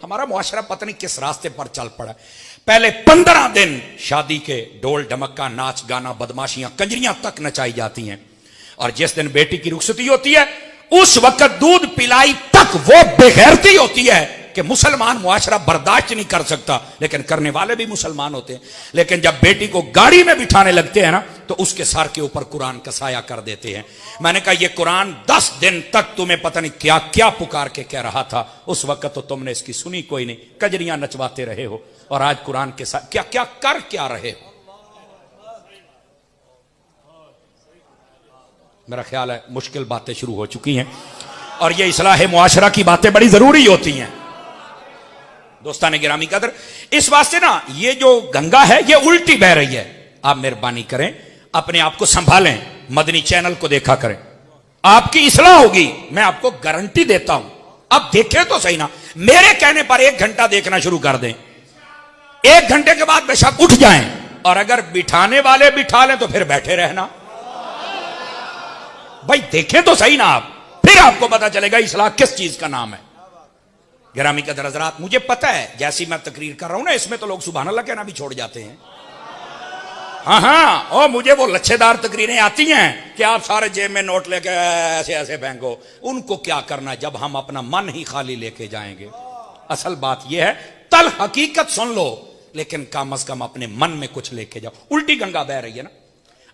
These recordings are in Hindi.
हमारा मुआशरा पता नहीं किस रास्ते पर चल पड़ा। पहले 15 दिन शादी के ढोल ढमक्का, नाच गाना, बदमाशियां, कंजरियां तक नचाई जाती हैं, और जिस दिन बेटी की रुखसती होती है उस वक्त दूध पिलाई तक वो बेगैरती होती है कि मुसलमान मुआशरा बर्दाश्त नहीं कर सकता, लेकिन करने वाले भी मुसलमान होते हैं। लेकिन जब बेटी को गाड़ी में बिठाने लगते हैं ना, तो उसके सर के ऊपर कुरान का साया कर देते हैं। मैंने कहा ये कुरान 10 दिन तक तुम्हें पता नहीं क्या क्या पुकार के कह रहा था, उस वक्त तो तुमने इसकी सुनी कोई नहीं, कजरियां नचवाते रहे हो, और आज कुरान के साथ क्या क्या कर क्या रहे हो। मेरा ख्याल है मुश्किल बातें शुरू हो चुकी हैं, और ये इस्लाह मुआशरा की बातें बड़ी जरूरी होती हैं। दोस्तान गिरामी कदर, इस वास्ते ना ये जो गंगा है ये उल्टी बह रही है। आप मेहरबानी करें, अपने आप को संभालें, मदनी चैनल को देखा करें, आपकी इस्लाह होगी, मैं आपको गारंटी देता हूं। अब देखें तो सही ना, मेरे कहने पर 1 घंटा देखना शुरू कर दें, 1 घंटे के बाद बेशक उठ जाएं, और अगर बिठाने वाले बिठा लें तो फिर बैठे रहना। भाई देखें तो सही ना आप, फिर आपको पता चलेगा इस्लाह किस चीज का नाम है। गिरामी कदर हज़रात, मुझे पता है जैसी मैं तकरीर कर रहा हूं ना, इसमें तो लोग सुभान अल्लाह कहना भी छोड़ जाते हैं। हाँ, और मुझे वो लच्छेदार तकरीरें आती हैं कि आप सारे जेब में नोट लेके ऐसे ऐसे फेंको। उनको क्या करना जब हम अपना मन ही खाली लेके जाएंगे। असल बात यह है, तल हकीकत सुन लो, लेकिन कम अज कम अपने मन में कुछ लेके जाओ। उल्टी गंगा बह रही है ना,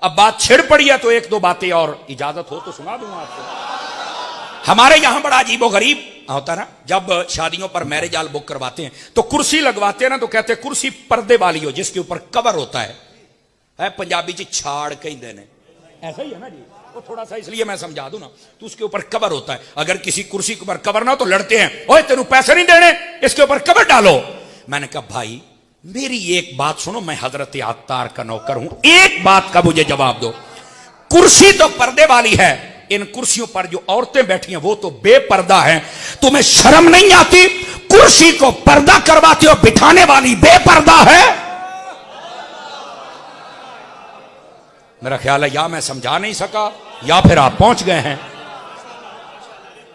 अब बात छिड़ पड़ी है तो 1-2 बातें और इजाजत हो तो सुना दूंगा आपको। हमारे यहां बड़ा अजीबो गरीब होता है ना, जब शादियों पर मैरिज हॉल बुक करवाते हैं तो कुर्सी लगवाते हैं ना, तो कहते हैं कुर्सी पर्दे वाली हो जिसके ऊपर कवर होता है पंजाबी जी छाड़ कहते हैं, ऐसा ही है ना जी, वो थोड़ा सा इसलिए मैं समझा दूं ना, तो उसके ऊपर कवर होता है। अगर किसी कुर्सी के ऊपर कवर ना हो तो लड़ते हैं, ओए तेनू पैसे नहीं देने, इसके ऊपर कवर डालो। मैंने कहा भाई मेरी एक बात सुनो, मैं हजरत अत्तार का नौकर हूं, एक बात का मुझे जवाब दो। कुर्सी तो पर्दे वाली है, इन कुर्सियों पर जो औरतें बैठी हैं वो तो बेपर्दा हैं, तुम्हें शर्म नहीं आती? कुर्सी को पर्दा करवाते हो, बिठाने वाली बेपर्दा है। मेरा ख्याल है या मैं समझा नहीं सका या फिर आप पहुंच गए हैं।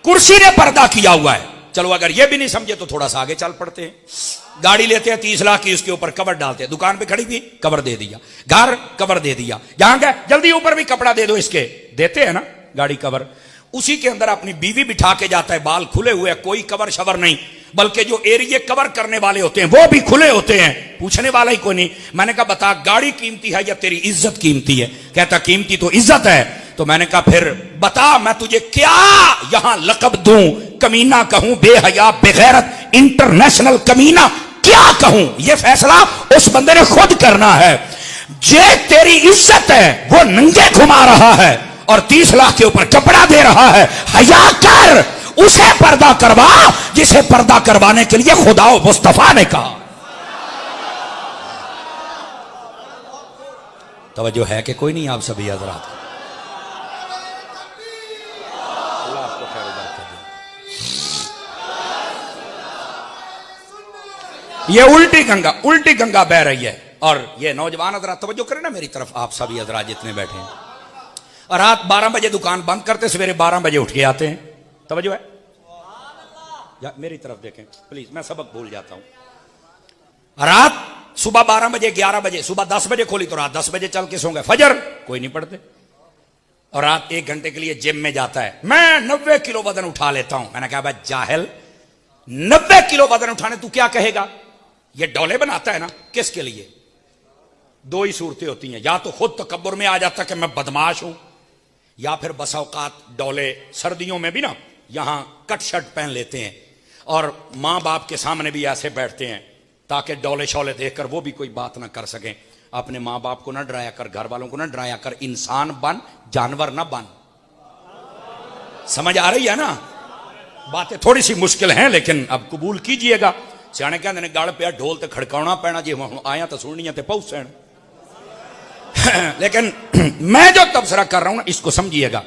कुर्सी ने पर्दा किया हुआ है। चलो अगर ये भी नहीं समझे तो थोड़ा सा आगे चल पड़ते हैं। गाड़ी लेते हैं 30 लाख की, उसके ऊपर कवर डालते हैं, दुकान पे खड़ी हुई कवर दे दिया, घर कवर दे दिया, जहां गए जल्दी ऊपर भी कपड़ा दे दो इसके, देते हैं ना गाड़ी कवर। उसी के अंदर अपनी बीवी बिठा के जाता है, बाल खुले हुए, कोई कवर शवर नहीं, बल्कि जो एरिए कवर करने वाले होते हैं वो भी खुले होते हैं, पूछने वाला ही कोई नहीं। मैंने कहा बता गाड़ी कीमती है या तेरी इज्जत कीमती है? कहता कीमती तो इज्जत है। तो मैंने कहा फिर बता मैं तुझे क्या यहां लकब दूं, कमीना कहूं, बेहया, बेगैरत, इंटरनेशनल कमीना, क्या कहूं? यह फैसला उस बंदे ने खुद करना है। जे तेरी इज्जत है वो नंगे घुमा रहा है और 30 लाख के ऊपर कपड़ा दे रहा है, हया कर, उसे पर्दा करवा जिसे पर्दा करवाने के लिए खुदा और मुस्तफा ने कहा। तवज्जो है कि कोई नहीं आप सभी हजरात? अल्लाह आपको खैर बरकत दे। ये उल्टी गंगा बह रही है। और ये नौजवान हजरात तवज्जो करें ना मेरी तरफ, आप सभी हजरात जितने बैठे हैं, और रात 12 बजे दुकान बंद करते, सवेरे 12 बजे उठ के आते हैं। तवज्जो है या मेरी तरफ देखें प्लीज, मैं सबक भूल जाता हूं। रात सुबह 12 बजे, 11 बजे, सुबह 10 बजे खोली तो रात 10 बजे चल के सो गए, फजर कोई नहीं पढ़ते, और रात 1 घंटे के लिए जिम में जाता है, मैं 90 किलो वजन उठा लेता हूं। मैंने कहा भाई जाहिल, 90 किलो वजन उठाने तू क्या कहेगा? ये डोले बनाता है ना, किसके लिए? 2 ही सूरतें होती हैं, या तो खुद तकब्बुर में आ जाता कि मैं बदमाश हूं, या फिर बसा औकात डोले सर्दियों में भी ना यहां कट शर्ट पहन लेते हैं और मां बाप के सामने भी ऐसे बैठते हैं ताकि डोले शोले देखकर वो भी कोई बात ना कर सकें। अपने मां बाप को ना डराया कर, घर वालों को ना डराया कर, इंसान बन, जानवर ना बन। समझ आ रही है ना? बातें थोड़ी सी मुश्किल हैं लेकिन अब कबूल कीजिएगा। सियाने कहते गल पे ढोल तो खड़काना पैना, जी हम आया तो सुननिया तो पहुंचण। लेकिन मैं जो तबसरा कर रहा हूं ना इसको समझिएगा।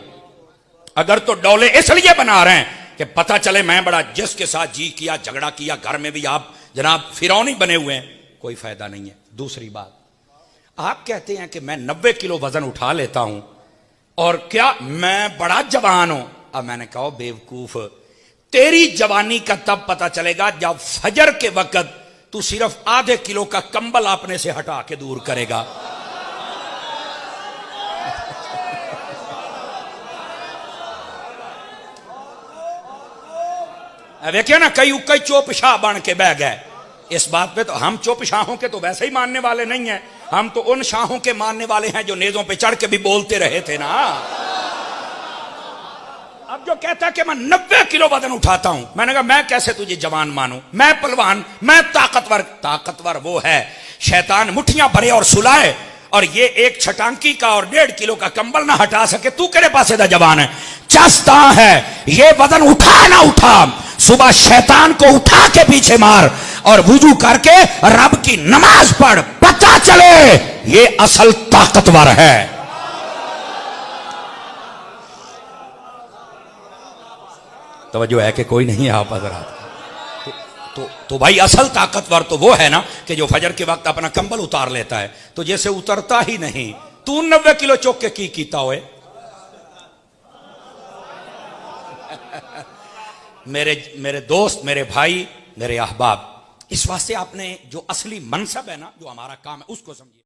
अगर तो डोले इसलिए बना रहे हैं कि पता चले मैं बड़ा जिसके साथ जी किया, झगड़ा किया, घर में भी आप जनाब फिरौनी बने हुए हैं, कोई फायदा नहीं है। दूसरी बात, आप कहते हैं कि मैं 90 किलो वजन उठा लेता हूं और क्या मैं बड़ा जवान हूं? अब मैंने कहा बेवकूफ, तेरी जवानी का तब पता चलेगा जब फजर के वक्त तू सिर्फ आधे किलो का कंबल अपने से हटा के दूर करेगा। देखिए ना, कई चोपशाह बन के बह गए। इस बात पे तो हम चोपशाहों के तो वैसे ही मानने वाले नहीं हैं, हम तो उन शाहों के मानने वाले हैं जो नेजों पे चढ़ के भी बोलते रहे थे ना। अब जो कहता है कि मैं 90 किलो वजन उठाता हूं, मैंने कहा मैं कैसे तुझे जवान मानूं, मैं पहलवान, मैं ताकतवर। ताकतवर वो है शैतान मुट्ठियां भरे और सुलाए, और ये एक छटांकी का और 1.5 किलो का कंबल ना हटा सके। तू केरे पासे दा जवान है, चस्ता है, ये वजन उठा ना उठा, सुबह शैतान को उठा के पीछे मार और वुजू करके रब की नमाज पढ़, पता चले ये असल ताकतवर है। तवज्जो है कि कोई नहीं आप हज़रात। तो भाई असल ताकतवर तो वो है ना कि जो फजर के वक्त अपना कंबल उतार लेता है। तो जैसे उतरता ही नहीं, तू 90 किलो चौक के की कीता होए। मेरे दोस्त, मेरे भाई, मेरे अहबाब, इस वास्ते आपने जो असली मनसब है ना, जो हमारा काम है, उसको समझिए।